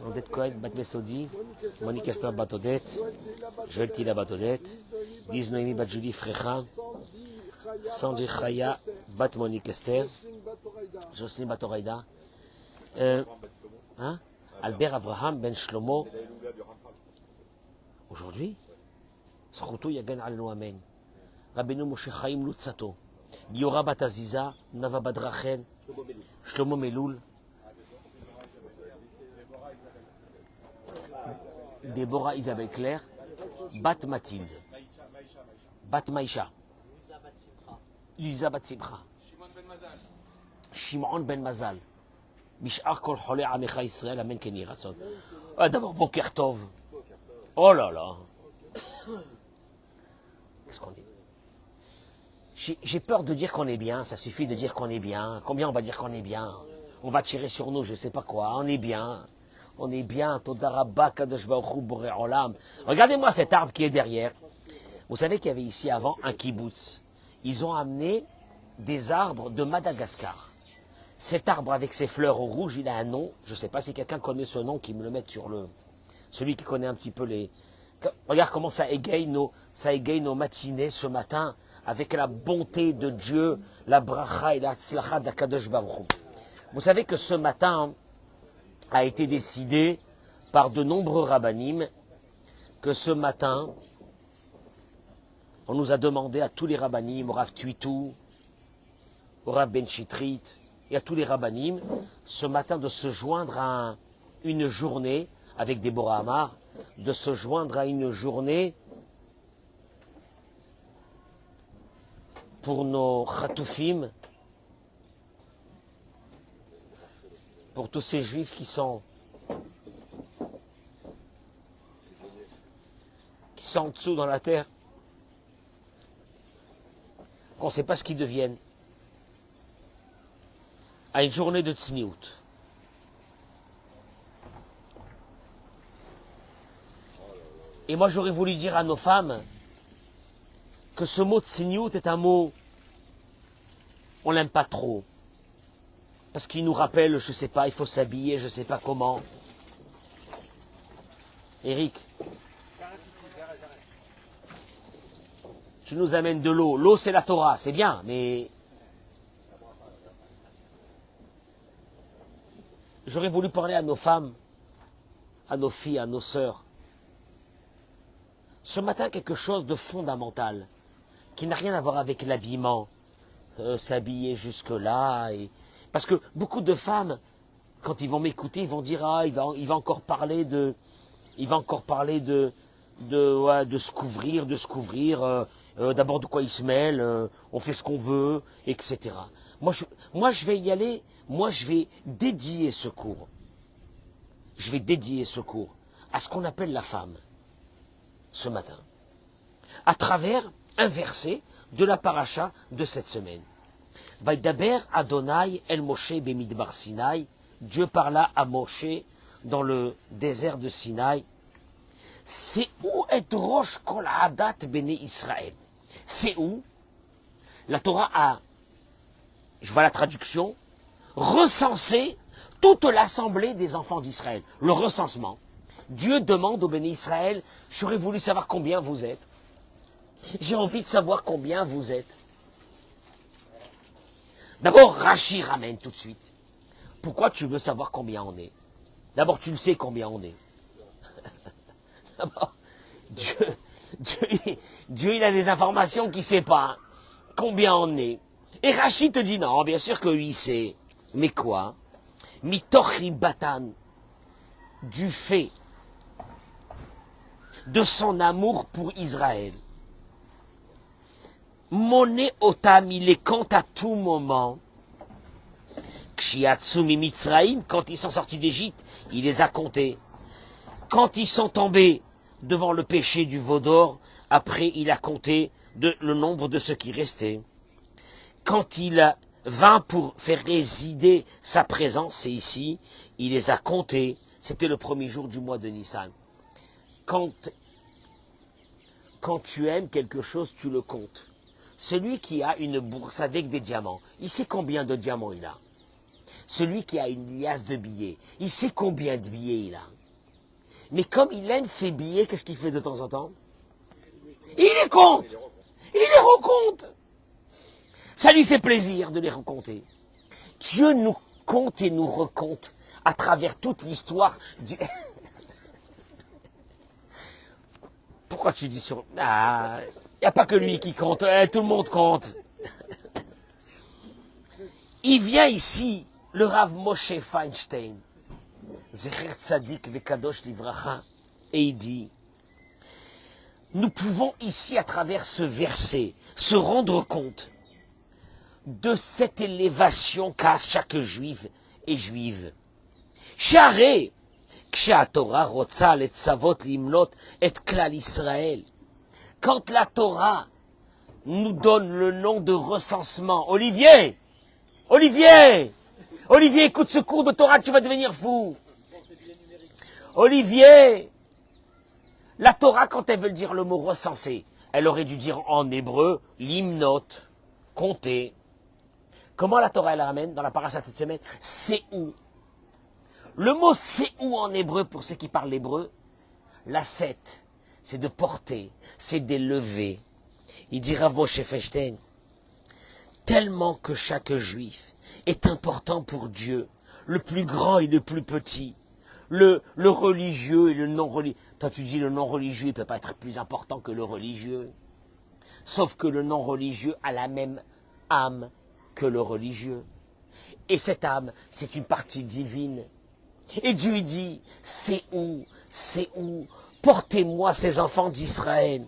Odette Cohen, Bat Mesodi, Monique Esther Bat Odette, Joël Tila Bat Odette, Lise Noémie Bat Julie Frecha, Sanjay Chaya Bat Monique Esther, Jocelyne Bat Oraïda, Albert Abraham Ben Shlomo. Aujourd'hui, Zchuto Yagan Alenu Amen. Rabbeinu Moshe Chaim Lutzato, Liora Bat Aziza, Nava Bat Rachel, Shlomo Meloul, Déborah Isabelle Claire, Bat Mathilde, Bat Maïcha, Lisa Bat Simcha, Shimon Ben Mazal, Bishar Kol Chole Amecha Israël, Amen Keni Ratson. D'abord, Boker Tov. Oh là là. Qu'est-ce qu'on dit? J'ai peur de dire qu'on est bien, ça suffit de dire qu'on est bien. Combien on va dire qu'on est bien? On va tirer sur nous, je sais pas quoi. On est bien. On est bien. Todarabba Kadosh Baruch Hu Boré Olam. Regardez-moi cet arbre qui est derrière. Vous savez qu'il y avait ici avant un kibbutz. Ils ont amené des arbres de Madagascar. Cet arbre avec ses fleurs au rouge, il a un nom. Je ne sais pas si quelqu'un connaît ce nom, qui me le mette sur le... Celui qui connaît un petit peu les... Regarde comment ça égaye nos matinées ce matin, avec la bonté de Dieu, la bracha et la tzlacha d'Akadosh Baruch Hu. Vous savez que ce matin a été décidé par de nombreux rabbanim que ce matin, on nous a demandé à tous les rabbanim, au Rav Tuitou, au Rav Ben Chitrit, et à tous les rabbanim, ce matin de se joindre à une journée, avec Déborah Amar, de se joindre à une journée pour nos chatoufim, pour tous ces juifs qui sont en dessous dans la terre, qu'on ne sait pas ce qu'ils deviennent, à une journée de tsniout. Et moi j'aurais voulu dire à nos femmes que ce mot tsniout est un mot, on l'aime pas trop. Parce qu'il nous rappelle, je sais pas, il faut s'habiller, je sais pas comment. Eric, tu nous amènes de l'eau. L'eau c'est la Torah, c'est bien, mais... J'aurais voulu parler à nos femmes, à nos filles, à nos sœurs. Ce matin, quelque chose de fondamental, qui n'a rien à voir avec l'habillement, s'habiller jusque-là. Parce que beaucoup de femmes, quand ils vont m'écouter, ils vont dire, ah, il va encore parler de se couvrir, d'abord de quoi il se mêle, on fait ce qu'on veut, etc. Moi, je vais y aller, moi, je vais dédier ce cours. Je vais dédier ce cours à ce qu'on appelle la femme, ce matin, à travers un verset de la paracha de cette semaine. Vaidaber Adonai El Moshe Bemidbar Sinaï. Dieu parla à Moshe dans le désert de Sinaï. C'est où est Rosh Kol Adat Bene Israël. C'est où la Torah a, je vois la traduction, recensé toute l'assemblée des enfants d'Israël. Le recensement. Dieu demande au Béné Israël, j'aurais voulu savoir combien vous êtes. J'ai envie de savoir combien vous êtes. D'abord, Rachi ramène tout de suite. Pourquoi tu veux savoir combien on est? D'abord, tu le sais combien on est. D'abord, Dieu, il a des informations qu'il ne sait pas. Combien on est. Et Rachi te dit non, bien sûr que lui, il sait. Mais quoi? Mitochi Batan, du fait de son amour pour Israël. Moné Otam, il les compte à tout moment. Kshiatsumi Mitzraïm, quand ils sont sortis d'Égypte, il les a comptés. Quand ils sont tombés devant le péché du veau d'or, après il a compté le nombre de ceux qui restaient. Quand il vint pour faire résider sa présence, c'est ici, il les a comptés. C'était le premier jour du mois de Nissan. Quand tu aimes quelque chose, tu le comptes. Celui qui a une bourse avec des diamants, il sait combien de diamants il a. celui qui a une liasse de billets, il sait combien de billets il a. Mais comme il aime ses billets, qu'est-ce qu'il fait de temps en temps? Il les compte. Il les recompte. Ça lui fait plaisir de les recompter. Dieu nous compte et nous recompte à travers toute l'histoire du... Pourquoi tu dis sur... Ah, il n'y a pas que lui qui compte, tout le monde compte. Il vient ici, le Rav Moshe Feinstein, Zecher Tzadik Vekadosh Livracha, et il dit, nous pouvons ici, à travers ce verset, se rendre compte de cette élévation qu'a chaque juif et juive. Share, Kshatorah rotza letzavot limlot et klal Israël. Quand la Torah nous donne le nom de recensement, Olivier, écoute ce cours de Torah, tu vas devenir fou. Olivier, la Torah, quand elle veut dire le mot recenser, elle aurait dû dire en hébreu, limnot, compter. Comment la Torah elle la ramène dans la paracha cette semaine? C'est où? Le mot c'est où en hébreu, pour ceux qui parlent l'hébreu, la 7, c'est de porter, c'est d'élever. Il dit Rav Moshe Feinstein, tellement que chaque juif est important pour Dieu, le plus grand et le plus petit, le religieux et le non religieux. Toi tu dis le non religieux, il ne peut pas être plus important que le religieux. Sauf que le non religieux a la même âme que le religieux. Et cette âme, c'est une partie divine. Et Dieu dit, c'est où, portez-moi ces enfants d'Israël.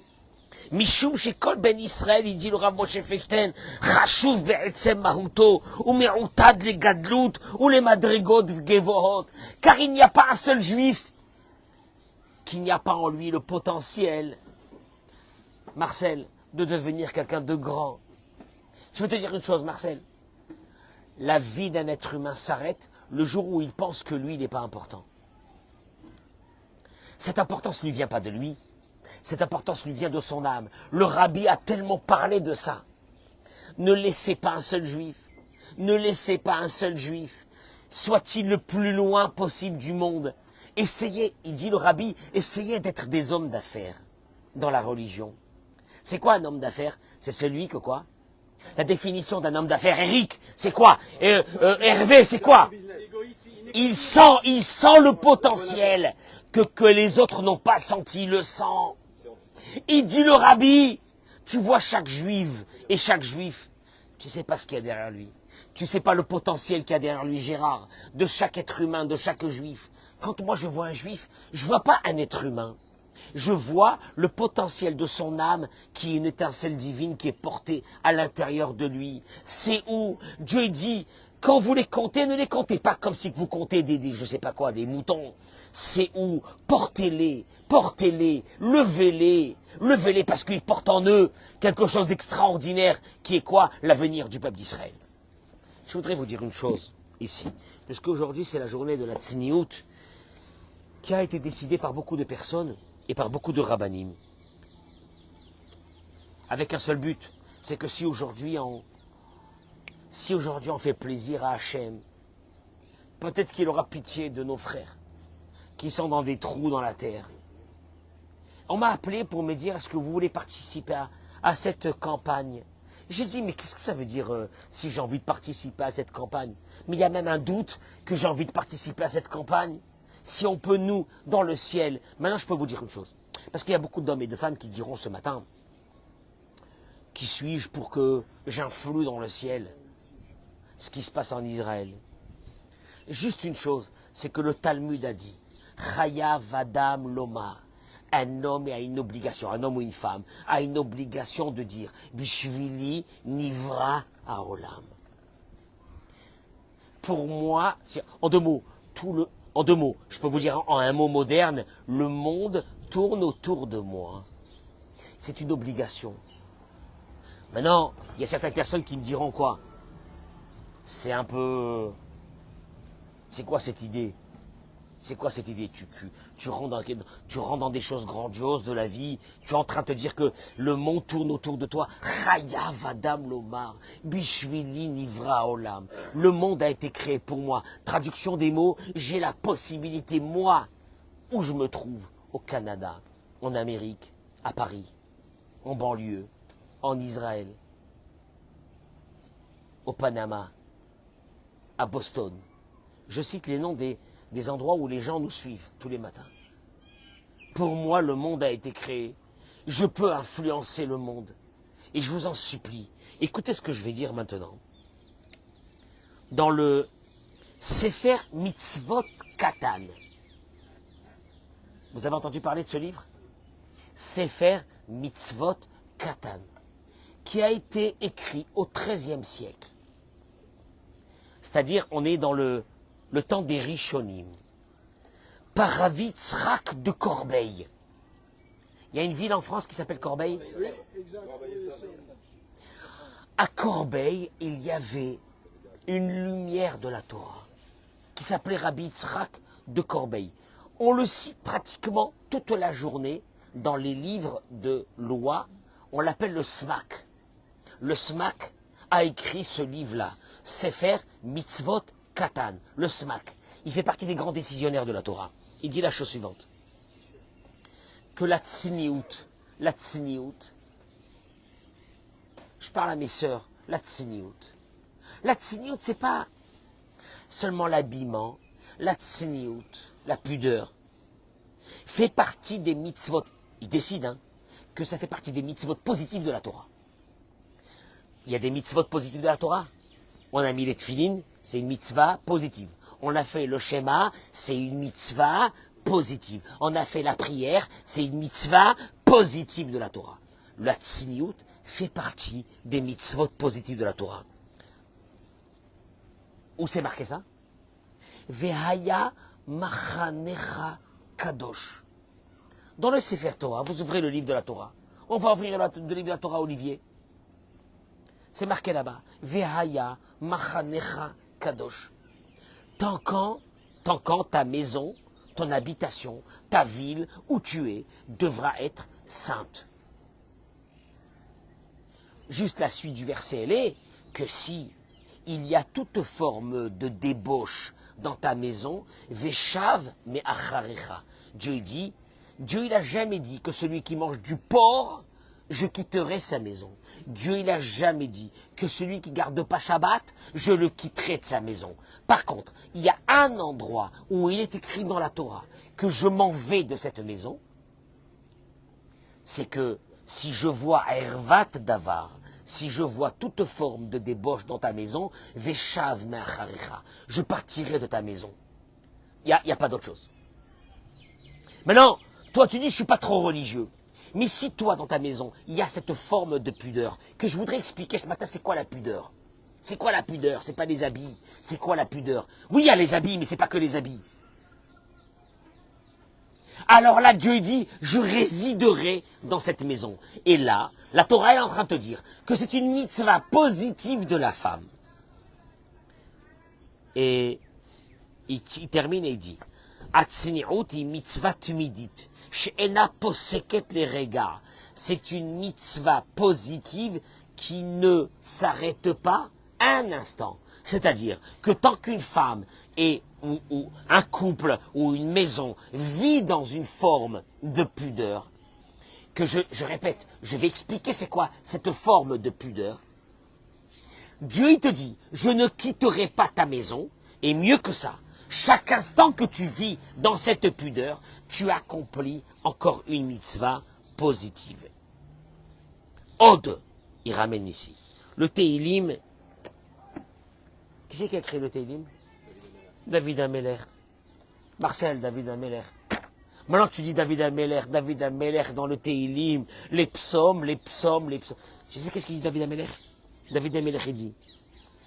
Mishum shekol ben Israël, il dit le Rav Moshe Feinstein, chashuv be'etzem mahuto, ou me'utad le gadlut, ou les madrigot v'gevohot. Car il n'y a pas un seul juif qui n'y a pas en lui le potentiel, Marcel, de devenir quelqu'un de grand. Je veux te dire une chose, Marcel. La vie d'un être humain s'arrête le jour où il pense que lui, il n'est pas important. Cette importance ne lui vient pas de lui. Cette importance lui vient de son âme. Le rabbi a tellement parlé de ça. Ne laissez pas un seul juif. Ne laissez pas un seul juif. Soit-il le plus loin possible du monde. Essayez, il dit le rabbi, essayez d'être des hommes d'affaires dans la religion. C'est quoi un homme d'affaires? C'est celui que quoi? La définition d'un homme d'affaires, Eric, c'est quoi? Hervé, c'est quoi? Il sent le potentiel que les autres n'ont pas senti, il le sent. Il dit le rabbi, tu vois chaque juive et chaque juif, tu sais pas ce qu'il y a derrière lui. Tu sais pas le potentiel qu'il y a derrière lui, Gérard, de chaque être humain, de chaque juif. Quand moi je vois un juif, je vois pas un être humain. Je vois le potentiel de son âme qui est une étincelle divine qui est portée à l'intérieur de lui. C'est où Dieu dit, quand vous les comptez, ne les comptez pas comme si vous comptez je sais pas quoi, des moutons. C'est où portez-les, levez-les parce qu'ils portent en eux quelque chose d'extraordinaire qui est quoi? L'avenir du peuple d'Israël. Je voudrais vous dire une chose ici, parce qu'aujourd'hui c'est la journée de la Tzniout qui a été décidée par beaucoup de personnes et par beaucoup de rabbanim. Avec un seul but, c'est que si aujourd'hui on fait plaisir à Hachem, peut-être qu'il aura pitié de nos frères qui sont dans des trous dans la terre. On m'a appelé pour me dire, est-ce que vous voulez participer à cette campagne? J'ai dit, mais qu'est-ce que ça veut dire si j'ai envie de participer à cette campagne? Mais il y a même un doute que j'ai envie de participer à cette campagne. Si on peut, nous, dans le ciel. Maintenant, je peux vous dire une chose. Parce qu'il y a beaucoup d'hommes et de femmes qui diront ce matin, qui suis-je pour que j'influe dans le ciel ce qui se passe en Israël? Juste une chose, c'est que le Talmud a dit, Chayav Adam Loma, un homme a une obligation, un homme ou une femme a une obligation de dire, Bishvili Nivra Haolam. Pour moi, en deux mots, je peux vous dire en un mot moderne, le monde tourne autour de moi. C'est une obligation. Maintenant, il y a certaines personnes qui me diront quoi? C'est un peu... C'est quoi cette idée? C'est quoi cette idée? Tu rentres dans des choses grandioses de la vie. Tu es en train de te dire que le monde tourne autour de toi. Chaya vadam lomar, bishvili nivra olam. Le monde a été créé pour moi. Traduction des mots, j'ai la possibilité, moi, où je me trouve, au Canada, en Amérique, à Paris, en banlieue, en Israël, au Panama, à Boston. Je cite les noms des endroits où les gens nous suivent tous les matins. Pour moi, le monde a été créé. Je peux influencer le monde. Et je vous en supplie, écoutez ce que je vais dire maintenant. Dans le Sefer Mitzvot Katan, vous avez entendu parler de ce livre? Sefer Mitzvot Katan, qui a été écrit au XIIIe siècle. C'est-à-dire, on est dans le temps des Rishonim, par Rav Yitzhak de Corbeil. Il y a une ville en France qui s'appelle Corbeil. Oui, exact. À Corbeil, il y avait une lumière de la Torah qui s'appelait Rav Yitzhak de Corbeil. On le cite pratiquement toute la journée dans les livres de loi. On l'appelle le SMAC. Le SMAC a écrit ce livre-là, Sefer Mitzvot Katan, le SMAC. Il fait partie des grands décisionnaires de la Torah. Il dit la chose suivante, que la tsniout, je parle à mes sœurs, la tsniout, c'est pas seulement l'habillement, la tsniout, la pudeur, fait partie des mitzvot, il décide que ça fait partie des mitzvot positifs de la Torah. Il y a des mitzvot positifs de la Torah. On a mis les tefilines, c'est une mitzvah positive. On a fait le schéma, c'est une mitzvah positive. On a fait la prière, c'est une mitzvah positive de la Torah. La tsniout fait partie des mitzvot positifs de la Torah. Où c'est marqué ça? Vehaya machanecha kadosh. Dans le Sefer Torah, vous ouvrez le livre de la Torah. On va ouvrir le livre de la Torah, Olivier. C'est marqué là-bas. Vehaya machanecha kadosh. Tant quand ta maison, ton habitation, ta ville où tu es, devra être sainte. Juste la suite du verset, elle est que si il y a toute forme de débauche dans ta maison, veshav me acharecha. Dieu il n'a jamais dit que celui qui mange du porc, je quitterai sa maison. Dieu, il n'a jamais dit que celui qui garde pas Shabbat, je le quitterai de sa maison. Par contre, il y a un endroit où il est écrit dans la Torah que je m'en vais de cette maison. C'est que si je vois Hervat Davar, si je vois toute forme de débauche dans ta maison, Veshav me'acharecha, je partirai de ta maison. Il n'y a pas d'autre chose. Maintenant, toi tu dis je suis pas trop religieux. Mais si toi, dans ta maison, il y a cette forme de pudeur, que je voudrais expliquer ce matin, c'est quoi la pudeur? C'est quoi la pudeur? C'est pas les habits. C'est quoi la pudeur? Oui, il y a les habits, mais c'est pas que les habits. Alors là, Dieu dit, je résiderai dans cette maison. Et là, la Torah est en train de te dire que c'est une mitzvah positive de la femme. Et il termine et il dit, Atzni'ut mitzvah tumidit. She'ena poseket les regards. C'est une mitzvah positive qui ne s'arrête pas un instant. C'est-à-dire que tant qu'une femme ou un couple ou une maison vit dans une forme de pudeur, que je répète, je vais expliquer c'est quoi cette forme de pudeur. Dieu il te dit, je ne quitterai pas ta maison, et mieux que ça, chaque instant que tu vis dans cette pudeur, tu accomplis encore une mitzvah positive. Ode, il ramène ici. Le Teilim, qui c'est qui a créé le Teilim? David Ameller. Marcel, David Ameller. Maintenant que tu dis David Ameller dans le Teilim, les psaumes. Tu sais qu'est-ce qu'il dit David Ameller? David Ameller, il dit,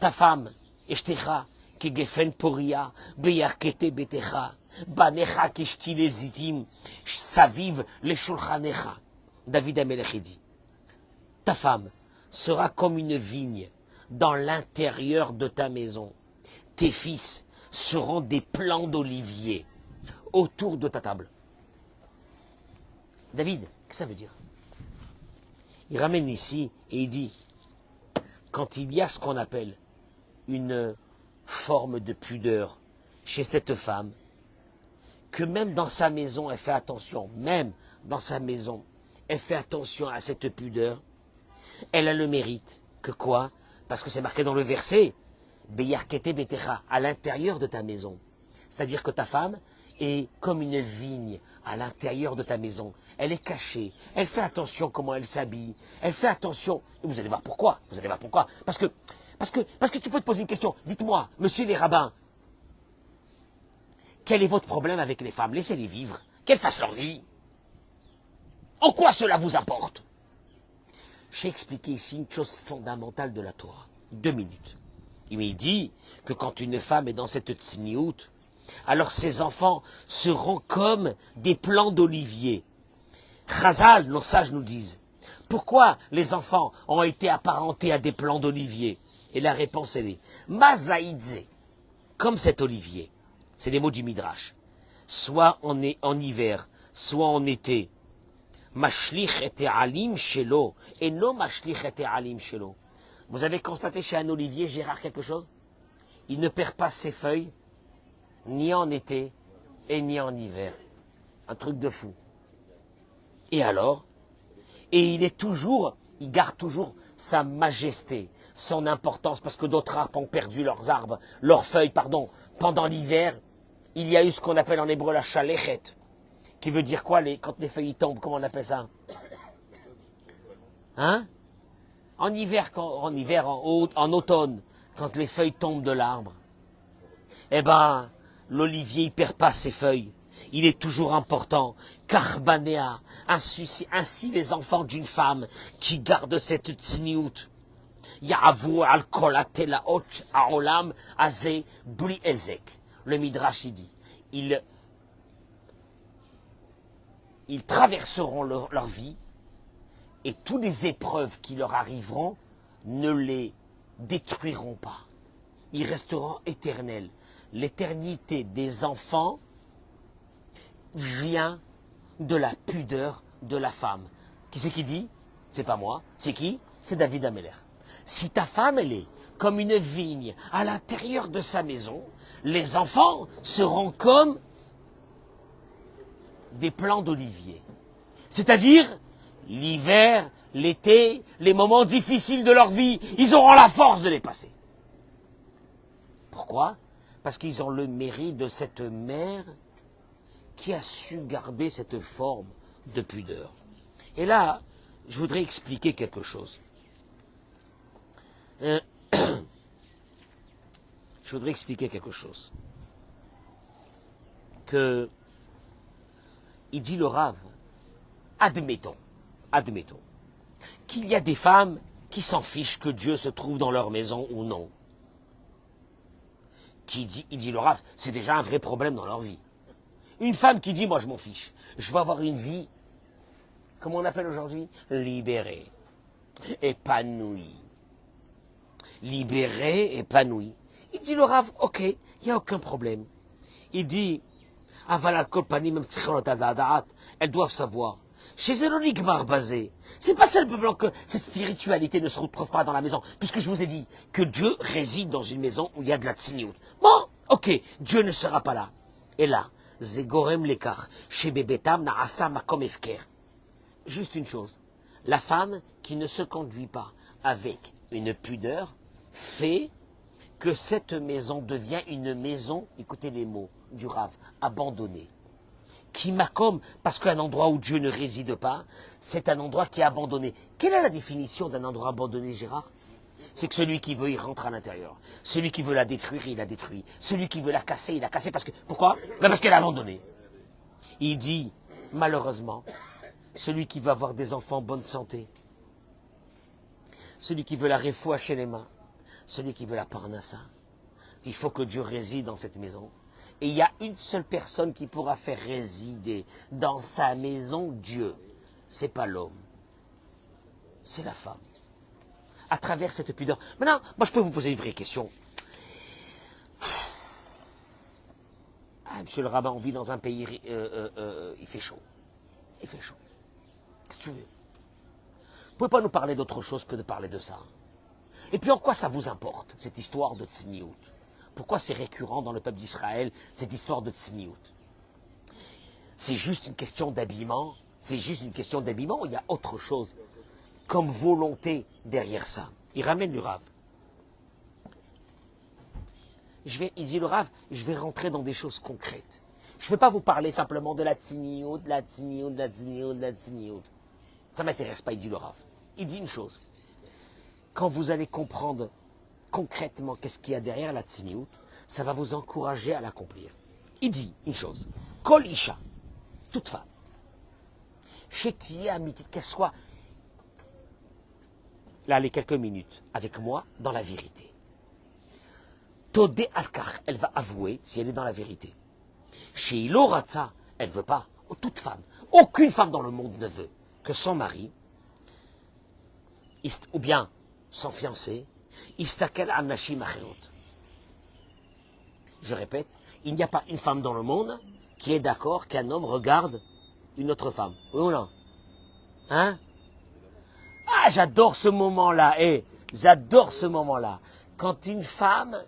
ta femme, Eshtecha, qui gefen poria, beyarkete betecha, banecha kishti les zitim, saviv les shulchanecha. David Ameller, il dit, ta femme sera comme une vigne dans l'intérieur de ta maison. Tes fils seront des plants d'olivier. autour de ta table. David, qu'est-ce que ça veut dire? Il ramène ici et il dit, quand il y a ce qu'on appelle une forme de pudeur chez cette femme, que même dans sa maison, elle fait attention, même dans sa maison, elle fait attention à cette pudeur, elle a le mérite. Que quoi? Parce que c'est marqué dans le verset, Beyarkete Betecha, à l'intérieur de ta maison. C'est-à-dire que ta femme est comme une vigne à l'intérieur de ta maison. Elle est cachée. Elle fait attention comment elle s'habille. Elle fait attention. Et vous allez voir pourquoi. Vous allez voir pourquoi. Parce que tu peux te poser une question. Dites-moi, monsieur les rabbins, quel est votre problème avec les femmes? Laissez-les vivre. Qu'elles fassent leur vie. En quoi cela vous importe? J'ai expliqué ici une chose fondamentale de la Torah. 2 minutes. Il dit que quand une femme est dans cette tzniout, alors ses enfants seront comme des plants d'olivier. Chazal, nos sages nous disent, pourquoi les enfants ont été apparentés à des plants d'olivier? Et la réponse elle est, Mazaïdze, comme cet olivier. C'est les mots du Midrash. Soit en hiver, soit en été. Mashlich et alim shelo, et non mashlich et alim shelo. Vous avez constaté chez un olivier, Gérard, quelque chose? Il ne perd pas ses feuilles, ni en été, et ni en hiver. Un truc de fou. Et alors? Et il garde toujours sa majesté, son importance, parce que d'autres arbres ont perdu leurs feuilles, pendant l'hiver. Il y a eu ce qu'on appelle en hébreu la chalechet, qui veut dire quoi, quand les feuilles tombent, comment on appelle ça? Hein? En hiver, en automne, quand les feuilles tombent de l'arbre, eh ben, l'olivier, il perd pas ses feuilles. Il est toujours important. Karbanéa, ainsi les enfants d'une femme qui gardent cette tzniout. Ya'avu al kol hatelaot ha'olam hazeh bli ezek. Le Midrash, il dit, ils traverseront leur vie et toutes les épreuves qui leur arriveront ne les détruiront pas. Ils resteront éternels. L'éternité des enfants vient de la pudeur de la femme. Qui c'est qui dit? C'est pas moi. C'est qui? C'est David Ameller. Si ta femme, elle est comme une vigne à l'intérieur de sa maison, les enfants seront comme des plants d'olivier. C'est-à-dire, l'hiver, l'été, les moments difficiles de leur vie, ils auront la force de les passer. Pourquoi? Parce qu'ils ont le mérite de cette mère qui a su garder cette forme de pudeur. Et là, je voudrais expliquer quelque chose. Je voudrais expliquer quelque chose. Que, il dit le Rav, admettons, qu'il y a des femmes qui s'en fichent que Dieu se trouve dans leur maison ou non. Il dit le Rav, c'est déjà un vrai problème dans leur vie. Une femme qui dit, moi je m'en fiche, je veux avoir une vie, comment on appelle aujourd'hui? Libérée, épanouie. Libérée, épanouie. Il dit le Rav, ok, il n'y a aucun problème. Il dit, elles doivent savoir. Chez Zélonikmar basé, c'est pas simplement que cette spiritualité ne se retrouve pas dans la maison, puisque je vous ai dit que Dieu réside dans une maison où il y a de la tzniout. Bon, ok, Dieu ne sera pas là. Et là, Zegorem lekar, chez Bebetam naasa makom efker. Juste une chose, la femme qui ne se conduit pas avec une pudeur fait que cette maison devient une maison, écoutez les mots du Rav, abandonnée. Qui makom, parce qu'un endroit où Dieu ne réside pas, c'est un endroit qui est abandonné. Quelle est la définition d'un endroit abandonné, Gérard? C'est que celui qui veut, il rentre à l'intérieur. Celui qui veut la détruire, il la détruit. Celui qui veut la casser, il la casse. Parce que, pourquoi? Parce qu'elle est abandonnée. Il dit, malheureusement, celui qui veut avoir des enfants en bonne santé, celui qui veut la refoua chez les mains, celui qui veut la parnassa, il faut que Dieu réside dans cette maison. Et il y a une seule personne qui pourra faire résider dans sa maison Dieu. C'est pas l'homme, c'est la femme. À travers cette pudeur. Maintenant, moi je peux vous poser une vraie question. monsieur le rabbin, on vit dans un pays, il fait chaud. Il fait chaud. Qu'est-ce que tu veux? Vous ne pouvez pas nous parler d'autre chose que de parler de ça. Et puis en quoi ça vous importe, cette histoire de Tsiniout? Pourquoi c'est récurrent dans le peuple d'Israël, cette histoire de Tsiniout? C'est juste une question d'habillement? C'est juste une question d'habillement ou il y a autre chose comme volonté derrière ça? Il ramène le Rav. Il dit le Rav, je vais rentrer dans des choses concrètes. Je ne vais pas vous parler simplement de la Tsiniout, de la Tsiniout, de la Tsiniout, de la Tsiniout. Ça ne m'intéresse pas, il dit le Rav. Il dit une chose. Quand vous allez comprendre concrètement qu'est-ce qu'il y a derrière la Tsiniout, ça va vous encourager à l'accomplir. Il dit une chose. Kol Isha, toute femme, Shetia Amitit, qu'elle soit, là, les quelques minutes, avec moi, dans la vérité. Todé Alkar, elle va avouer si elle est dans la vérité. Chez Iloratza, elle ne veut pas, toute femme, aucune femme dans le monde ne veut que son mari, ou bien son fiancé, Istakel Anashim Achelot. Je répète, il n'y a pas une femme dans le monde qui est d'accord qu'un homme regarde une autre femme. Oui ou non? Hein? Ah, j'adore ce moment-là. J'adore ce moment-là. Quand une femme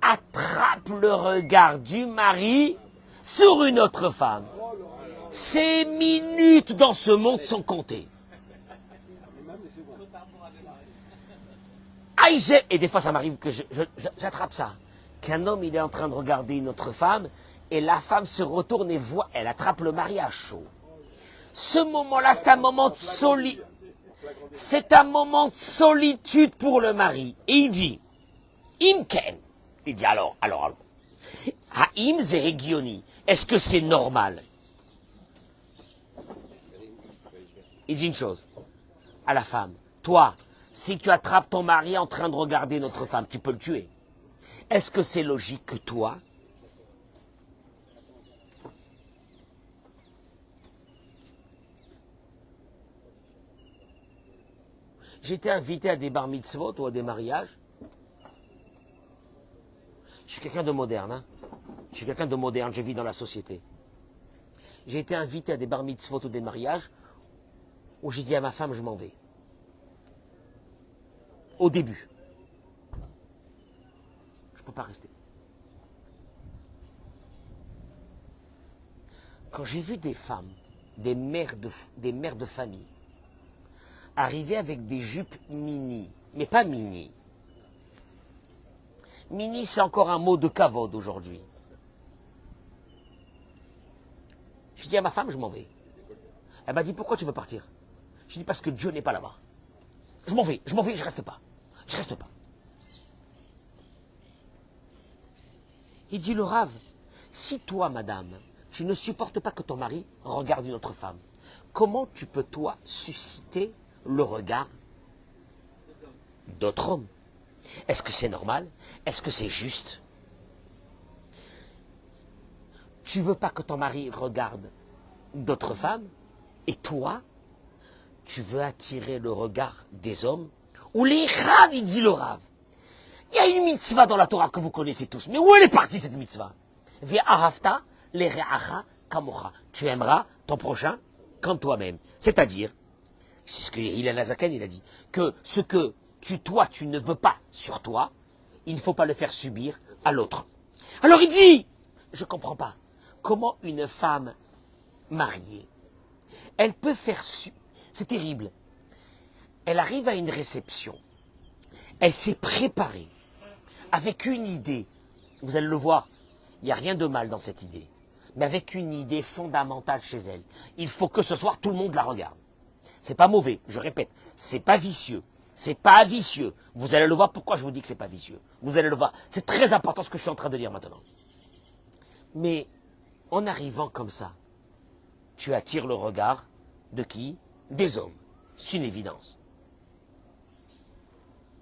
attrape le regard du mari sur une autre femme. Ces minutes dans ce monde sont comptées. Ah, et des fois ça m'arrive que j'attrape ça. Qu'un homme il est en train de regarder une autre femme et la femme se retourne et voit, elle attrape le mari à chaud. Ce moment-là, c'est un moment de solitude. C'est un moment de solitude pour le mari. Et il dit, Imken. Il dit alors. Haïm Zehegioni. Est-ce que c'est normal? Il dit une chose à la femme. Toi, si tu attrapes ton mari en train de regarder notre femme, tu peux le tuer. Est-ce que c'est logique que toi, j'étais invité à des bar mitzvot ou à des mariages. Je suis quelqu'un de moderne. Hein. Je suis quelqu'un de moderne, je vis dans la société. J'ai été invité à des bar mitzvot ou des mariages où j'ai dit à ma femme, je m'en vais. Au début. Je ne peux pas rester. Quand j'ai vu des femmes, des mères de famille, arriver avec des jupes mini, mais pas mini. Mini, c'est encore un mot de kavod aujourd'hui. Je dis à ma femme, je m'en vais. Elle m'a dit, pourquoi tu veux partir? Je dis, parce que Dieu n'est pas là-bas. Je m'en vais, je reste pas. Je reste pas. Il dit, le Rav, si toi, madame, tu ne supportes pas que ton mari regarde une autre femme, comment tu peux, toi, susciter le regard d'autres hommes? Est-ce que c'est normal? Est-ce que c'est juste? Tu veux pas que ton mari regarde d'autres femmes? Et toi, tu veux attirer le regard des hommes? Ou les Rav, il dit le Rav. Il y a une mitzvah dans la Torah que vous connaissez tous. Mais où elle est partie cette mitzvah? Ve'ahavta le're'acha kamocha. Tu aimeras ton prochain comme toi-même. C'est-à-dire, c'est ce que Hillel Azaken il a dit, que ce que toi tu ne veux pas sur toi, il ne faut pas le faire subir à l'autre. Alors il dit, je ne comprends pas, comment une femme mariée, elle peut faire c'est terrible, elle arrive à une réception, elle s'est préparée avec une idée, vous allez le voir, il n'y a rien de mal dans cette idée, mais avec une idée fondamentale chez elle. Il faut que ce soir tout le monde la regarde. C'est pas mauvais, je répète, c'est pas vicieux. C'est pas vicieux. Vous allez le voir pourquoi je vous dis que c'est pas vicieux. Vous allez le voir. C'est très important ce que je suis en train de dire maintenant. Mais en arrivant comme ça, tu attires le regard de qui? Des hommes. C'est une évidence.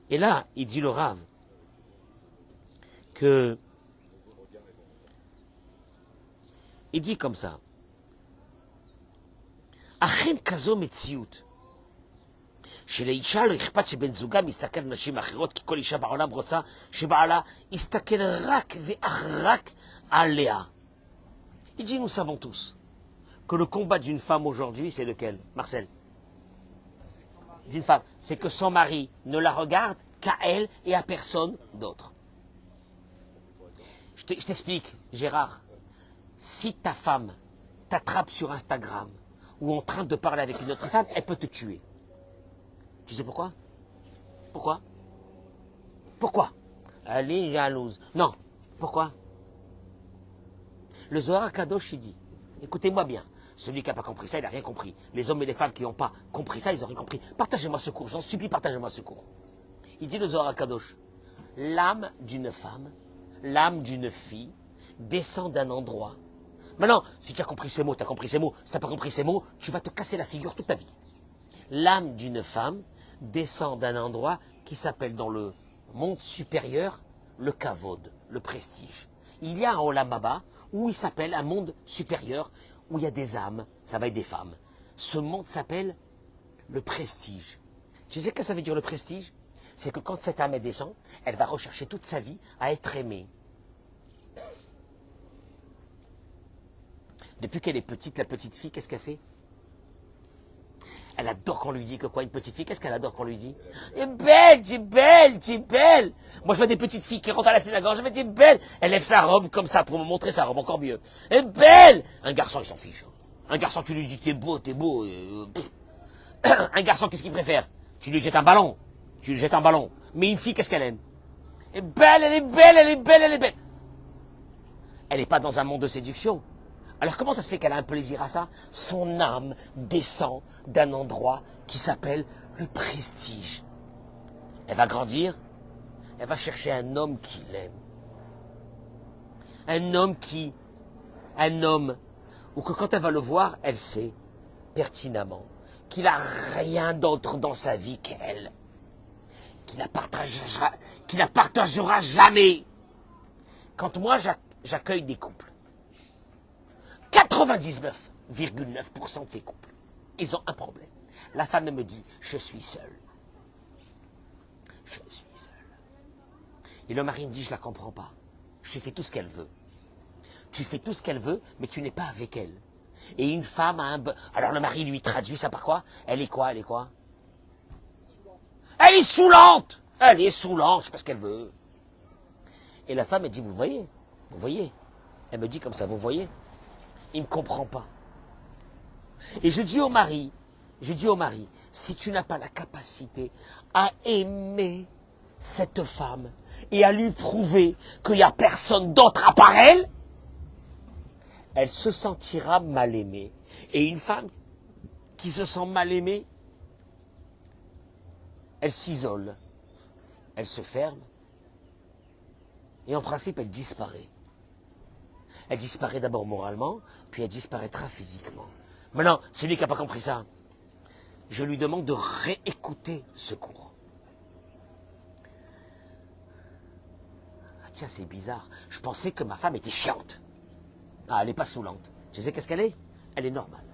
Et là, il dit le Rav que il dit comme ça. Achen kazo metziut. שלאישה לא אכפת שבן זוגה מסתכל על נשים אחרות, כי כל אישה בעולם רוצה שבעלה יסתכל רק ואך רק עליה. Il dit, nous savons tous que le combat d'une femme aujourd'hui, c'est lequel, Marcel? D'une femme, c'est que son mari ne la regarde qu'à elle et à personne d'autre. Je t'explique, Gérard. Si ta femme t'attrape sur Instagram ou en train de parler avec une autre femme, elle peut te tuer. Tu sais pourquoi? Pourquoi? Pourquoi? Elle est jalouse. Non. Pourquoi? Le Zohar Kadosh, il dit, écoutez-moi bien, celui qui n'a pas compris ça, il n'a rien compris. Les hommes et les femmes qui n'ont pas compris ça, ils n'ont rien compris. Partagez-moi ce cours, j'en supplie, partagez-moi ce cours. Il dit le Zohar Kadosh, l'âme d'une femme, l'âme d'une fille, descend d'un endroit. Maintenant, si tu as compris ces mots, tu as compris ces mots. Si tu n'as pas compris ces mots, tu vas te casser la figure toute ta vie. L'âme d'une femme descend d'un endroit qui s'appelle dans le monde supérieur le kavod, le prestige. Il y a un olam haba où il s'appelle un monde supérieur où il y a des âmes, ça va être des femmes. Ce monde s'appelle le prestige. Tu sais ce que ça veut dire le prestige? C'est que quand cette âme descend, elle va rechercher toute sa vie à être aimée. Depuis qu'elle est petite, la petite fille, qu'est-ce qu'elle fait? Elle adore qu'on lui dit que quoi, une petite fille, qu'est-ce qu'elle adore qu'on lui dit? Tu es belle, tu es belle, tu es belle. Moi, je vois des petites filles qui rentrent à la synagogue, je me dis, belle. Elle lève sa robe comme ça pour me montrer sa robe, encore mieux. Elle est belle. Un garçon, il s'en fiche. Un garçon, tu lui dis, t'es beau, t'es beau. Un garçon, qu'est-ce qu'il préfère? Tu lui jettes un ballon. Tu lui jettes un ballon. Mais une fille, qu'est-ce qu'elle aime? Elle est belle, elle est belle, elle est belle, elle est belle. Elle n'est pas dans un monde de séduction. Alors comment ça se fait qu'elle a un plaisir à ça? Son âme descend d'un endroit qui s'appelle le prestige. Elle va grandir, elle va chercher un homme qui l'aime. Un homme, ou que quand elle va le voir, elle sait pertinemment qu'il n'a rien d'autre dans sa vie qu'elle. Qu'il la partagera jamais. Quand moi j'accueille des couples, 99,9% de ces couples, ils ont un problème. La femme me dit, je suis seule. Je suis seule. Et le mari me dit, je la comprends pas. Je fais tout ce qu'elle veut. Tu fais tout ce qu'elle veut, mais tu n'es pas avec elle. Et une femme a un... Alors le mari lui traduit ça par quoi? Elle est quoi? Elle est quoi? Elle est saoulante. Elle est saoulante, je sais pas ce qu'elle veut. Et la femme, elle dit, vous voyez? Vous voyez? Elle me dit comme ça, vous voyez? Il ne comprend pas. Et je dis au mari, si tu n'as pas la capacité à aimer cette femme et à lui prouver qu'il n'y a personne d'autre à part elle, elle se sentira mal aimée. Et une femme qui se sent mal aimée, elle s'isole, elle se ferme, et en principe, elle disparaît. Elle disparaît d'abord moralement, puis elle disparaîtra physiquement. Maintenant, celui qui n'a pas compris ça, je lui demande de réécouter ce cours. Ah tiens, c'est bizarre. Je pensais que ma femme était chiante. Ah, elle n'est pas saoulante. Tu sais qu'est-ce qu'elle est? Elle est normale.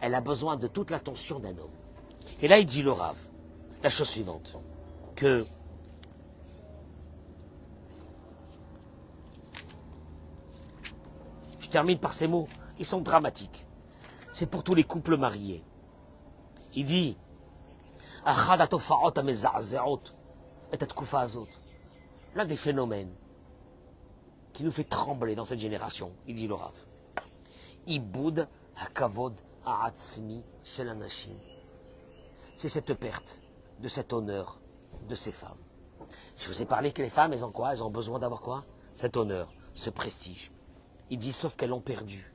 Elle a besoin de toute l'attention d'un homme. Et là, il dit le Rav, la chose suivante, que je termine par ces mots, ils sont dramatiques. C'est pour tous les couples mariés. Il dit, l'un des phénomènes qui nous fait trembler dans cette génération, il dit le Rav, Iboud hakavod ha'atzmi shel anashim. C'est cette perte de cet honneur de ces femmes. Je vous ai parlé que les femmes, elles ont quoi? Elles ont besoin d'avoir quoi? Cet honneur, ce prestige. Il dit, sauf qu'elles l'ont perdu.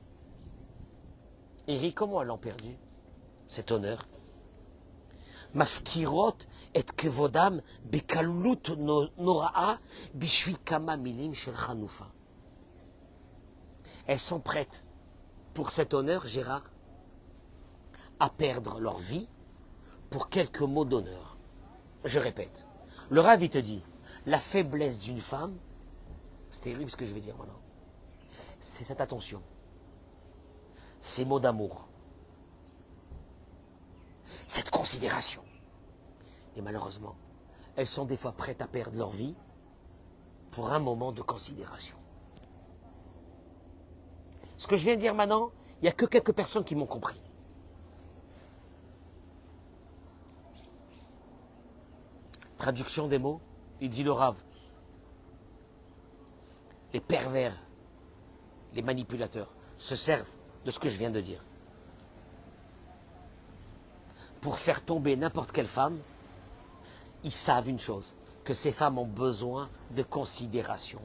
Et comment elles l'ont perdu? Cet honneur. Mafkirot et kevodam bekalut noraa bishvi kama milim shel chanoufa. Elles sont prêtes pour cet honneur, Gérard, à perdre leur vie pour quelques mots d'honneur. Je répète. Le Rav, il te dit, la faiblesse d'une femme, c'est terrible ce que je vais dire maintenant, c'est cette attention, ces mots d'amour, cette considération. Et malheureusement, elles sont des fois prêtes à perdre leur vie pour un moment de considération. Ce que je viens de dire maintenant, il n'y a que quelques personnes qui m'ont compris. Traduction des mots, il dit le Rav. Les pervers, les manipulateurs se servent de ce que je viens de dire. Pour faire tomber n'importe quelle femme, ils savent une chose, que ces femmes ont besoin de considération.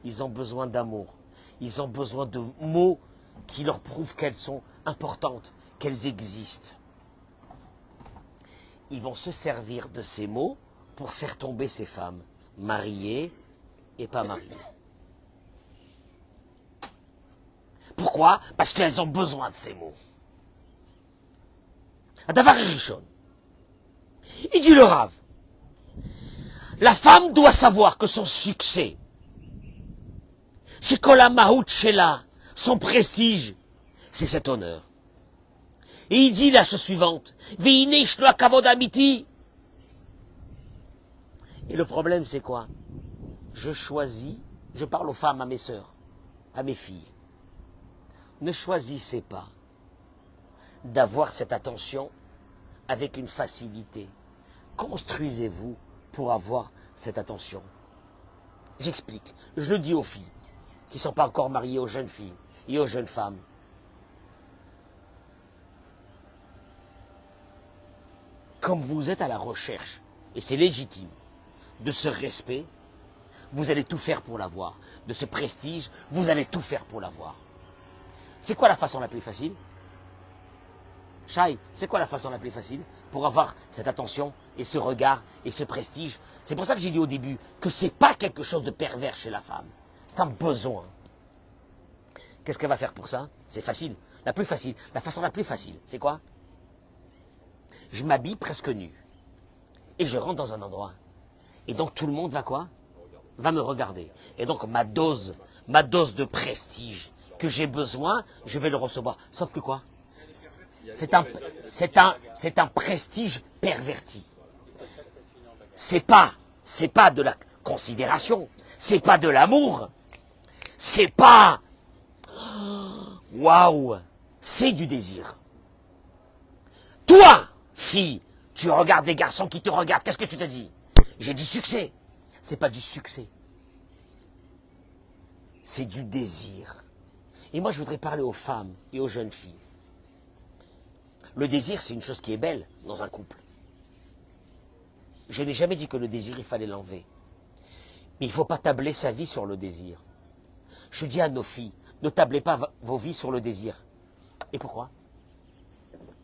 Ils ont besoin d'amour. Ils ont besoin de mots qui leur prouvent qu'elles sont importantes, qu'elles existent. Ils vont se servir de ces mots pour faire tomber ces femmes, mariées et pas mariées. Pourquoi? Parce qu'elles ont besoin de ces mots. Adavar Rishon. Il dit le Rav. La femme doit savoir que son succès, chez Kola Mahout Shela, son prestige, c'est cet honneur. Et il dit la chose suivante. Veine Shloa Kavod Amiti. Et le problème, c'est quoi? Je choisis, je parle aux femmes, à mes sœurs, à mes filles. Ne choisissez pas d'avoir cette attention avec une facilité. Construisez-vous pour avoir cette attention. J'explique. Je le dis aux filles qui ne sont pas encore mariées, aux jeunes filles et aux jeunes femmes. Comme vous êtes à la recherche, et c'est légitime, de ce respect, vous allez tout faire pour l'avoir. De ce prestige, vous allez tout faire pour l'avoir. C'est quoi la façon la plus facile? Shai, c'est quoi la façon la plus facile pour avoir cette attention et ce regard et ce prestige? C'est pour ça que j'ai dit au début que c'est pas quelque chose de pervers chez la femme. C'est un besoin. Qu'est-ce qu'elle va faire pour ça? C'est facile. La plus facile. La façon la plus facile, c'est quoi? Je m'habille presque nu. Et je rentre dans un endroit. Et donc tout le monde va quoi? Va me regarder. Et donc ma dose de prestige que j'ai besoin, je vais le recevoir. Sauf que quoi? C'est un prestige perverti. C'est pas de la considération, c'est pas de l'amour, c'est pas, waouh, c'est du désir. Toi, fille, tu regardes des garçons qui te regardent, qu'est-ce que tu te dis? J'ai du succès. C'est pas du succès. C'est du désir. Et moi, je voudrais parler aux femmes et aux jeunes filles. Le désir, c'est une chose qui est belle dans un couple. Je n'ai jamais dit que le désir, il fallait l'enlever. Mais il ne faut pas tabler sa vie sur le désir. Je dis à nos filles, ne tablez pas vos vies sur le désir. Et pourquoi?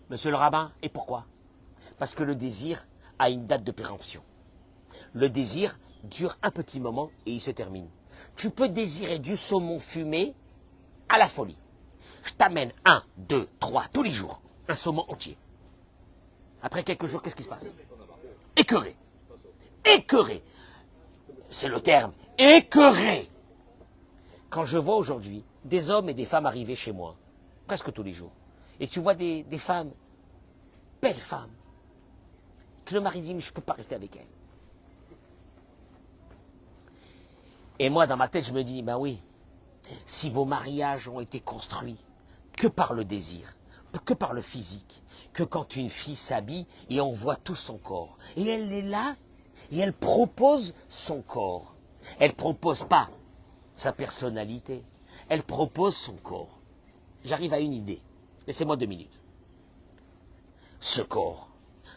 Monsieur le rabbin, et pourquoi? Parce que le désir a une date de péremption. Le désir dure un petit moment et il se termine. Tu peux désirer du saumon fumé à la folie. Je t'amène 1, 2, 3, tous les jours, un saumon entier. Après quelques jours, qu'est-ce qui se passe? Écœuré. Écœuré. C'est le terme. Écœuré. Quand je vois aujourd'hui des hommes et des femmes arriver chez moi, presque tous les jours, et tu vois des femmes, belles femmes, que le mari dit, mais je ne peux pas rester avec elles. Et moi, dans ma tête, je me dis, ben oui, si vos mariages ont été construits que par le désir, que par le physique, que quand une fille s'habille et on voit tout son corps, et elle est là, et elle propose son corps. Elle ne propose pas sa personnalité, elle propose son corps. J'arrive à une idée, laissez-moi 2 minutes. Ce corps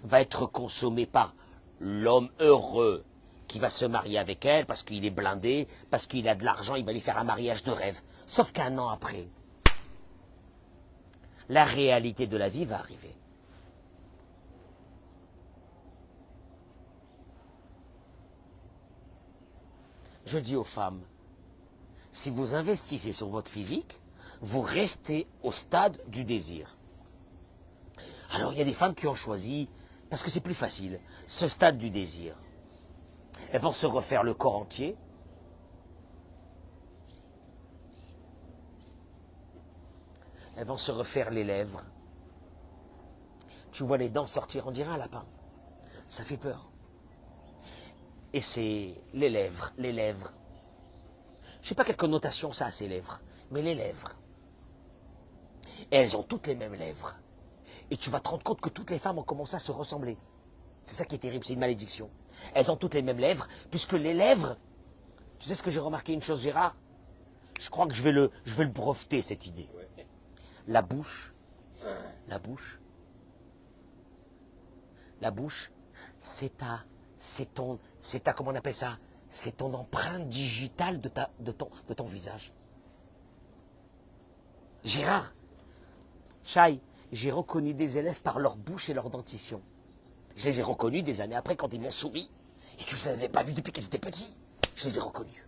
va être consommé par l'homme heureux qui va se marier avec elle parce qu'il est blindé, parce qu'il a de l'argent, il va lui faire un mariage de rêve. Sauf qu'1 an après, la réalité de la vie va arriver. Je dis aux femmes, si vous investissez sur votre physique, vous restez au stade du désir. Alors il y a des femmes qui ont choisi, parce que c'est plus facile, ce stade du désir. Elles vont se refaire le corps entier. Elles vont se refaire les lèvres. Tu vois les dents sortir, on dirait un lapin. Ça fait peur. Et c'est les lèvres, les lèvres. Je ne sais pas quelle connotation ça a, ces lèvres, mais les lèvres. Et elles ont toutes les mêmes lèvres. Et tu vas te rendre compte que toutes les femmes ont commencé à se ressembler. C'est ça qui est terrible, c'est une malédiction. Elles ont toutes les mêmes lèvres, puisque les lèvres, tu sais ce que j'ai remarqué, une chose, Gérard? Je crois que je vais le breveter, cette idée. La bouche, la bouche, la bouche, c'est ta, comment on appelle ça? C'est ton empreinte digitale de ton visage. Gérard, Chai, j'ai reconnu des élèves par leur bouche et leur dentition. Je les ai reconnus des années après quand ils m'ont souri et que je ne les avais pas vus depuis qu'ils étaient petits. Je les ai reconnus.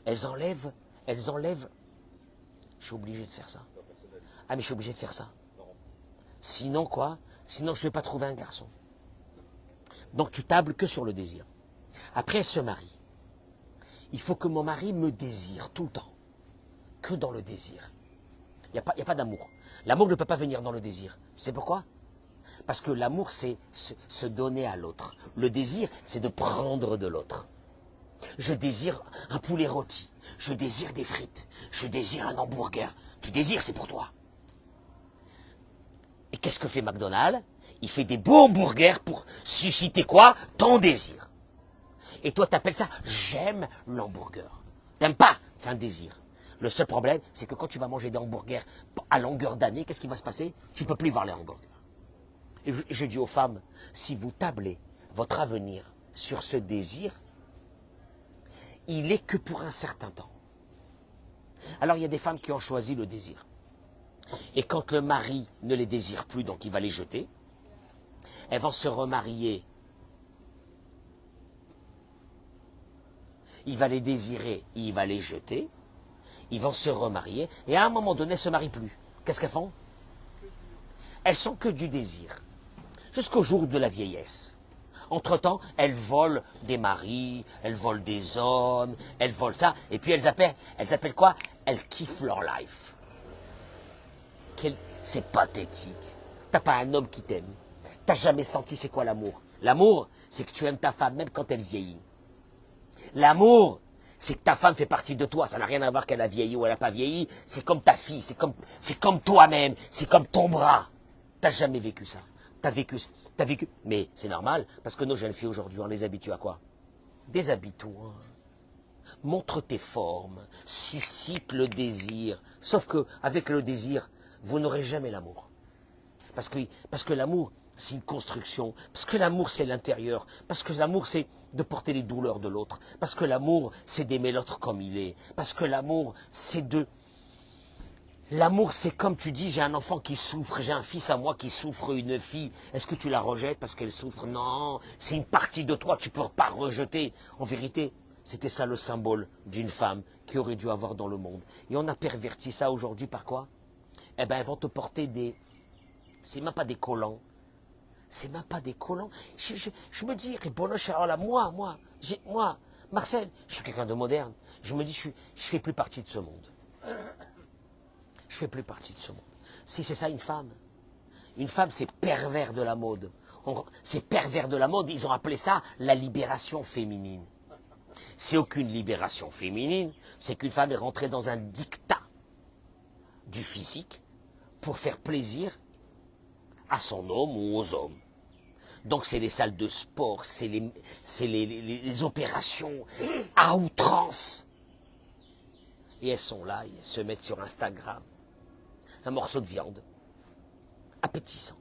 Elles enlèvent. Je suis obligé de faire ça. Ah, mais je suis obligé de faire ça. Sinon quoi? Sinon je ne vais pas trouver un garçon. Donc tu tables que sur le désir. Après elle se marie. Il faut que mon mari me désire tout le temps. Que dans le désir. Il n'y a pas d'amour. L'amour ne peut pas venir dans le désir. Tu sais pourquoi? Parce que l'amour, c'est se donner à l'autre. Le désir, c'est de prendre de l'autre. Je désire un poulet rôti. Je désire des frites. Je désire un hamburger. Tu désires, c'est pour toi. Et qu'est-ce que fait McDonald's? Il fait des beaux hamburgers pour susciter quoi? Ton désir. Et toi, t'appelles ça « j'aime l'hamburger ». T'aimes pas? C'est un désir. Le seul problème, c'est que quand tu vas manger des hamburgers à longueur d'année, qu'est-ce qui va se passer? Tu ne peux plus voir les hamburgers. Et je dis aux femmes, si vous tablez votre avenir sur ce désir, il est que pour un certain temps. Alors il y a des femmes qui ont choisi le désir. Et quand le mari ne les désire plus, donc il va les jeter, elles vont se remarier. Il va les désirer, il va les jeter, ils vont se remarier, et à un moment donné, elles ne se marient plus. Qu'est-ce qu'elles font? Elles sont que du désir. Jusqu'au jour de la vieillesse. Entre-temps, elles volent des maris, elles volent des hommes, elles volent ça, et puis elles appellent quoi? Elles kiffent leur life. C'est pathétique. T'as pas un homme qui t'aime. T'as jamais senti c'est quoi l'amour? L'amour, c'est que tu aimes ta femme même quand elle vieillit. L'amour, c'est que ta femme fait partie de toi. Ça n'a rien à voir qu'elle a vieilli ou elle n'a pas vieilli. C'est comme ta fille, c'est comme toi-même, c'est comme ton bras. T'as jamais vécu ça. T'as vécu. Mais c'est normal, parce que nos jeunes filles aujourd'hui, on les habitue à quoi? Déshabille-toi. Montre tes formes, suscite le désir. Sauf que avec le désir, vous n'aurez jamais l'amour. Parce que l'amour, c'est une construction. Parce que l'amour, c'est l'intérieur. Parce que l'amour, c'est de porter les douleurs de l'autre. Parce que l'amour, c'est d'aimer l'autre comme il est. Parce que l'amour, c'est de... L'amour, c'est comme tu dis, j'ai un enfant qui souffre, j'ai un fils à moi qui souffre, une fille. Est-ce que tu la rejettes parce qu'elle souffre? Non, c'est une partie de toi, tu ne peux pas rejeter. En vérité, c'était ça le symbole d'une femme qui aurait dû avoir dans le monde. Et on a perverti ça aujourd'hui par quoi? Eh bien, elles vont te porter des... C'est même pas des collants. C'est même pas des collants. Je me dis, moi, Marcel, je suis quelqu'un de moderne. Je me dis, je fais plus partie de ce monde. Je fais plus partie de ce monde. Si c'est ça une femme c'est pervers de la mode. C'est pervers de la mode, ils ont appelé ça la libération féminine. C'est aucune libération féminine, c'est qu'une femme est rentrée dans un dictat du physique pour faire plaisir à son homme ou aux hommes. Donc c'est les salles de sport, c'est les opérations à outrance. Et elles sont là, elles se mettent sur Instagram. Un morceau de viande, appétissant.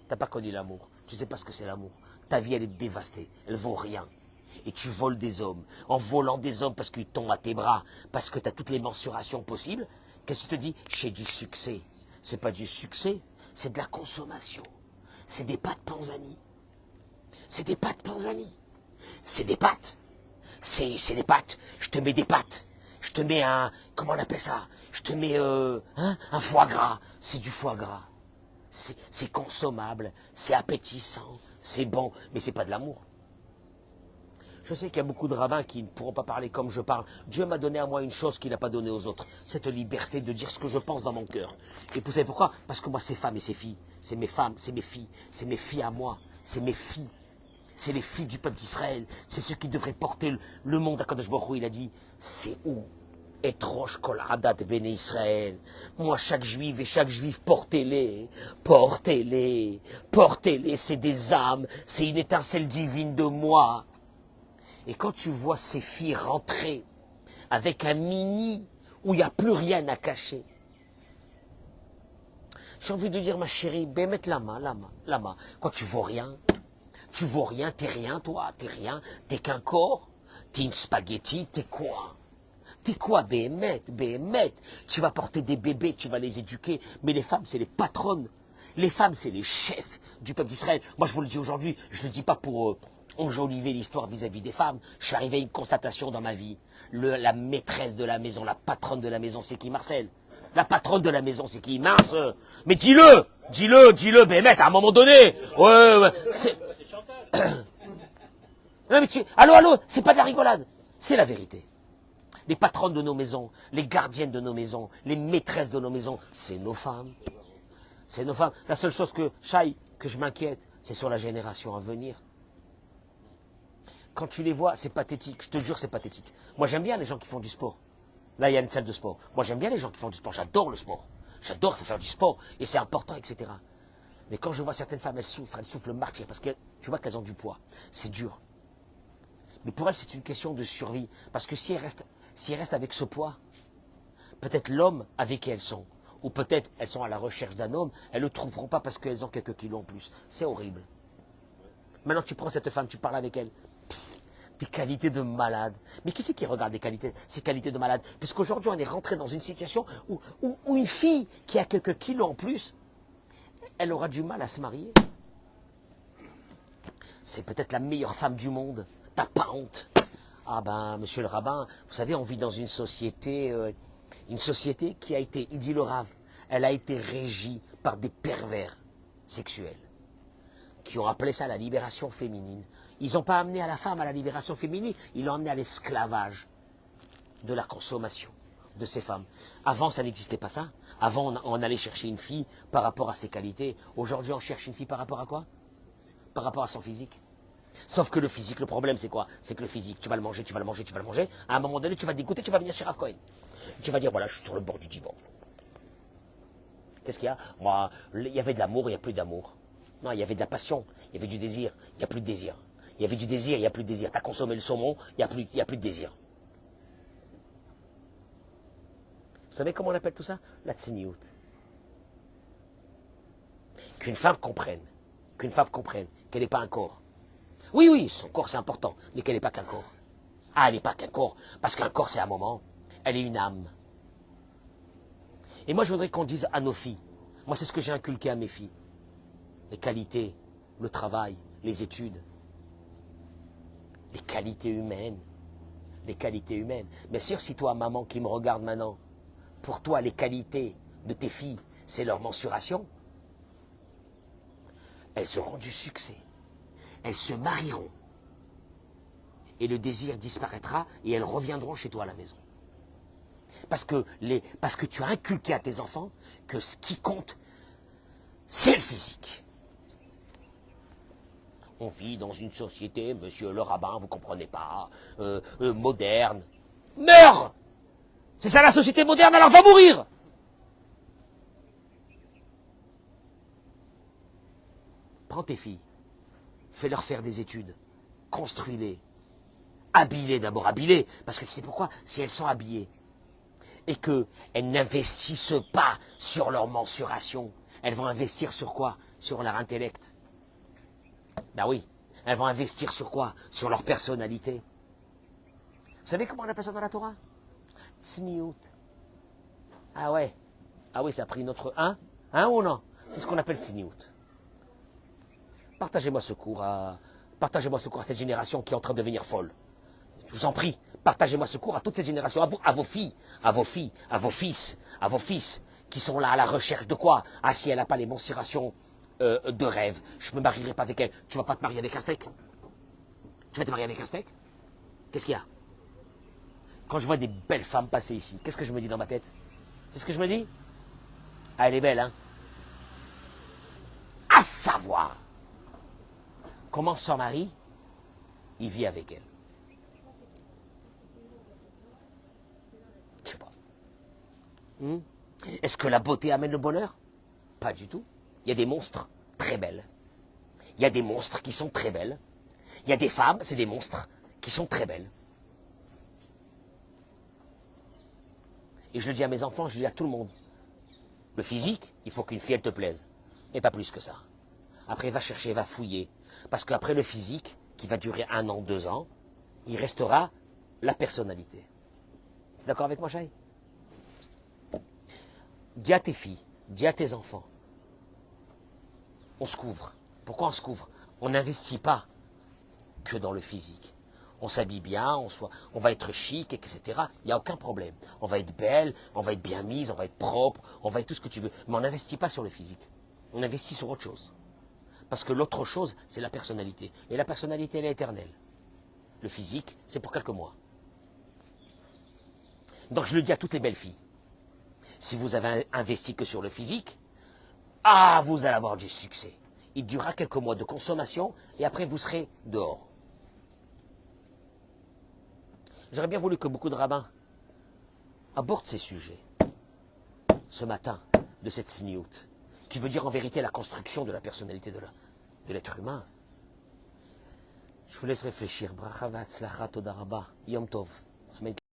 T'as pas connu l'amour, tu sais pas ce que c'est l'amour. Ta vie elle est dévastée, elle vaut rien. Et tu voles des hommes, en volant des hommes parce qu'ils tombent à tes bras, parce que tu as toutes les mensurations possibles. Qu'est-ce que tu te dis? J'ai du succès. C'est pas du succès, c'est de la consommation. C'est des pâtes panzani. C'est des pâtes panzani. C'est des pâtes. C'est des pâtes. Je te mets des pâtes. Je te mets un... Comment on appelle ça? Je te mets un foie gras. C'est du foie gras. C'est consommable. C'est appétissant. C'est bon. Mais c'est pas de l'amour. Je sais qu'il y a beaucoup de rabbins qui ne pourront pas parler comme je parle. Dieu m'a donné à moi une chose qu'il n'a pas donnée aux autres. Cette liberté de dire ce que je pense dans mon cœur. Et vous savez pourquoi? Parce que moi, c'est femmes et c'est filles. C'est mes femmes, c'est mes filles. C'est mes filles à moi. C'est mes filles. c'est les filles du peuple d'Israël, c'est ceux qui devraient porter le monde à Kadosh Baruch Hu. Il a dit, c'est où et Rosh Kol Adat Béné Israël. Moi, chaque juif et chaque juif, portez-les, portez-les, portez-les, c'est des âmes, c'est une étincelle divine de moi. Et quand tu vois ces filles rentrer avec un mini où il n'y a plus rien à cacher, j'ai envie de dire, ma chérie, ben mettre la main. Quand tu vaux rien, t'es rien, toi, t'es rien, t'es qu'un corps, t'es une spaghetti, t'es quoi? T'es quoi, Béhémet? Tu vas porter des bébés, tu vas les éduquer, mais les femmes, c'est les patronnes. Les femmes, c'est les chefs du peuple d'Israël. Moi, je vous le dis aujourd'hui, je ne le dis pas pour enjoliver l'histoire vis-à-vis des femmes. Je suis arrivé à une constatation dans ma vie. La maîtresse de la maison, la patronne de la maison, c'est qui, Marcel? La patronne de la maison, c'est qui? Mince. Mais dis-le, Béhémet, à un moment donné. Ouais, c'est... Non, mais allô, c'est pas de la rigolade. C'est la vérité. Les patronnes de nos maisons, les gardiennes de nos maisons, les maîtresses de nos maisons, c'est nos femmes. C'est nos femmes. La seule chose que je m'inquiète, c'est sur la génération à venir. Quand tu les vois, c'est pathétique. Je te jure, c'est pathétique. Moi, j'aime bien les gens qui font du sport. Là, il y a une salle de sport. Moi, j'aime bien les gens qui font du sport. J'adore le sport. J'adore faire du sport. Et c'est important, etc. Mais quand je vois certaines femmes, elles souffrent le martyre. Parce que tu vois qu'elles ont du poids. C'est dur. Mais pour elles, c'est une question de survie. Parce que si elles restent avec ce poids, peut-être l'homme avec qui elles sont, ou peut-être elles sont à la recherche d'un homme, elles ne le trouveront pas parce qu'elles ont quelques kilos en plus. C'est horrible. Maintenant, tu prends cette femme, tu parles avec elle. Des qualités de malade. Mais qui c'est qui regarde ces qualités de malade? Puisqu'aujourd'hui, on est rentré dans une situation où une fille qui a quelques kilos en plus, elle aura du mal à se marier. C'est peut-être la meilleure femme du monde. T'as pas honte? Ah ben, monsieur le rabbin, vous savez, on vit dans une société qui a été, il dit le Rav, elle a été régie par des pervers sexuels, qui ont appelé ça la libération féminine. Ils n'ont pas amené à la femme à la libération féminine, ils l'ont amené à l'esclavage de la consommation de ces femmes. Avant, ça n'existait pas ça. Avant, on allait chercher une fille par rapport à ses qualités. Aujourd'hui, on cherche une fille par rapport à quoi? Par rapport à son physique. Sauf que le physique, le problème, c'est quoi? C'est que le physique, tu vas le manger. À un moment donné, tu vas te dégoûter, tu vas venir chez Rav Cohen. Tu vas dire, voilà, je suis sur le bord du divan. Qu'est-ce qu'il y a? Moi, il y avait de l'amour, il n'y a plus d'amour. Non, il y avait de la passion, il y avait du désir, il n'y a plus de désir. Il y avait du désir, il n'y a plus de désir. Tu as consommé le saumon, il n'y a plus de désir. Vous savez comment on appelle tout ça? La tsiniout. Qu'une femme comprenne qu'elle n'est pas un corps. Oui, son corps c'est important, mais qu'elle n'est pas qu'un corps. Ah, elle n'est pas qu'un corps, parce qu'un corps c'est un moment, elle est une âme. Et moi je voudrais qu'on dise à nos filles, moi c'est ce que j'ai inculqué à mes filles, les qualités, le travail, les études, les qualités humaines. Bien sûr, si toi, maman qui me regarde maintenant, pour toi les qualités de tes filles, c'est leur mensuration, elles auront du succès. Elles se marieront. Et le désir disparaîtra et elles reviendront chez toi à la maison. Parce que tu as inculqué à tes enfants que ce qui compte, c'est le physique. On vit dans une société, monsieur le rabbin, vous ne comprenez pas, moderne. Meurs! C'est ça la société moderne, alors va mourir! Prends tes filles. Fais-leur faire des études, construis-les, habille-les d'abord, habille-les, parce que tu sais pourquoi? Si elles sont habillées et qu'elles n'investissent pas sur leur mensuration, elles vont investir sur quoi? Sur leur intellect. Ben oui, elles vont investir sur quoi? Sur leur personnalité. Vous savez comment on appelle ça dans la Torah? Tsniout. Ah oui, ça a pris notre 1 ou non? C'est ce qu'on appelle tsniout. Partagez-moi ce cours à cette génération qui est en train de devenir folle. Je vous en prie, partagez-moi ce cours à toute cette génération, à vos filles, à vos fils, qui sont là à la recherche de quoi? Ah, si elle n'a pas les mensurations de rêve, je ne me marierai pas avec elle. Tu vas pas te marier avec un steak? Tu vas te marier avec un steak? Qu'est-ce qu'il y a? Quand je vois des belles femmes passer ici, qu'est-ce que je me dis dans ma tête? C'est ce que je me dis? Ah, elle est belle, hein? À savoir comment s'en marie il vit avec elle. Je sais pas. Est-ce que la beauté amène le bonheur? Pas du tout. Il y a des monstres très belles. Il y a des monstres qui sont très belles. Il y a des femmes, c'est des monstres qui sont très belles. Et je le dis à mes enfants, je le dis à tout le monde. Le physique, il faut qu'une fille, elle te plaise. Et pas plus que ça. Après, va chercher, va fouiller. Parce qu'après le physique, qui va durer 1 an, 2 ans, il restera la personnalité. Tu es d'accord avec moi, Chai? Dis à tes filles, dis à tes enfants. On se couvre. Pourquoi on se couvre? On n'investit pas que dans le physique. On s'habille bien, on va être chic, etc. Il n'y a aucun problème. On va être belle, on va être bien mise, on va être propre, on va être tout ce que tu veux. Mais on n'investit pas sur le physique. On investit sur autre chose. Parce que l'autre chose, c'est la personnalité. Et la personnalité, elle est éternelle. Le physique, c'est pour quelques mois. Donc je le dis à toutes les belles filles. Si vous avez investi que sur le physique, vous allez avoir du succès. Il durera quelques mois de consommation et après vous serez dehors. J'aurais bien voulu que beaucoup de rabbins abordent ces sujets ce matin de cette sniout, qui veut dire en vérité la construction de la personnalité de l'être humain. Je vous laisse réfléchir. Bracha v'hatzlacha, toda rabba, Yom Tov. Amen.